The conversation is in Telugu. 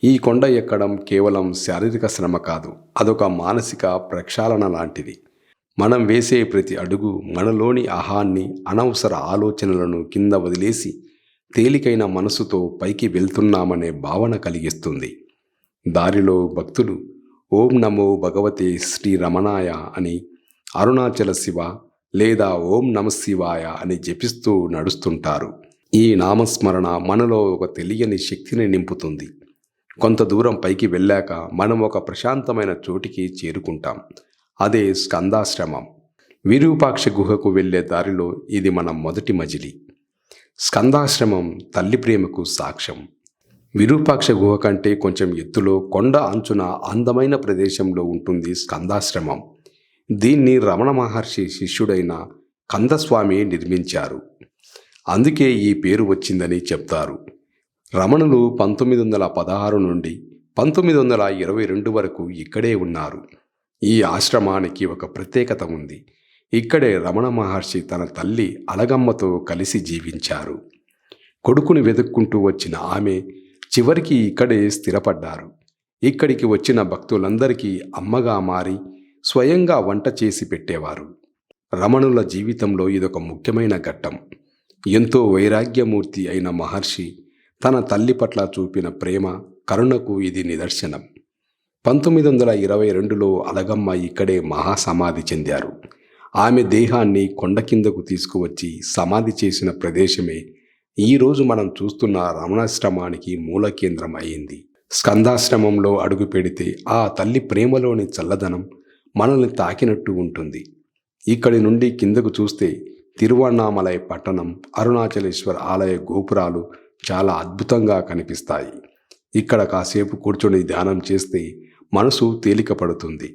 ఈ కొండ ఎక్కడం కేవలం శారీరక శ్రమ కాదు, అదొక మానసిక ప్రక్షాళన లాంటిది. మనం వేసే ప్రతి అడుగు మనలోని అహాన్ని, అనవసర ఆలోచనలను కింద వదిలేసి తేలికైన మనసుతో పైకి వెళ్తున్నామనే భావన కలిగిస్తుంది. దారిలో భక్తులు ఓం నమో భగవతే శ్రీ రమణాయ అని, అరుణాచల శివ లేదా ఓం నమ శివాయ అని జపిస్తూ నడుస్తుంటారు. ఈ నామస్మరణ మనలో ఒక తెలియని శక్తిని నింపుతుంది. కొంత దూరం పైకి వెళ్ళాక మనం ఒక ప్రశాంతమైన చోటికి చేరుకుంటాం. అదే స్కందాశ్రమం. విరూపాక్ష గుహకు వెళ్ళే దారిలో ఇది మన మొదటి మజిలీ. స్కందాశ్రమం తల్లి ప్రేమకు సాక్ష్యం. విరూపాక్ష గుహ కంటే కొంచెం ఎత్తులో కొండ అంచున అందమైన ప్రదేశంలో ఉంటుంది స్కందాశ్రమం. దీన్ని రమణ మహర్షి శిష్యుడైన కందస్వామి నిర్మించారు. అందుకే ఈ పేరు వచ్చిందని చెప్తారు. రమణులు 1916 నుండి 1922 వరకు ఇక్కడే ఉన్నారు. ఈ ఆశ్రమానికి ఒక ప్రత్యేకత ఉంది. ఇక్కడే రమణ మహర్షి తన తల్లి అలగమ్మతో కలిసి జీవించారు. కొడుకుని వెతుక్కుంటూ వచ్చిన ఆమె చివరికి ఇక్కడే స్థిరపడ్డారు. ఇక్కడికి వచ్చిన భక్తులందరికీ అమ్మగా మారి స్వయంగా వంట చేసి పెట్టేవారు. రమణుల జీవితంలో ఇదొక ముఖ్యమైన ఘట్టం. ఎంతో వైరాగ్యమూర్తి అయిన మహర్షి తన తల్లి పట్ల చూపిన ప్రేమ, కరుణకు ఇది నిదర్శనం. 1922లో అలగమ్మ ఇక్కడే మహాసమాధి చెందారు. ఆమె దేహాన్ని కొండ కిందకు తీసుకువచ్చి సమాధి చేసిన ప్రదేశమే ఈరోజు మనం చూస్తున్న రమణాశ్రమానికి మూల కేంద్రం అయింది. స్కందాశ్రమంలో అడుగు పెడితే ఆ తల్లి ప్రేమలోని చల్లదనం మనల్ని తాకినట్టు ఉంటుంది. ఇక్కడి నుండి కిందకు చూస్తే తిరువణ్ణామలై పట్టణం, అరుణాచలేశ్వర ఆలయ గోపురాలు చాలా అద్భుతంగా కనిపిస్తాయి. ఇక్కడ కాసేపు కూర్చొని ధ్యానం చేస్తే మనసు తేలిక పడుతుంది.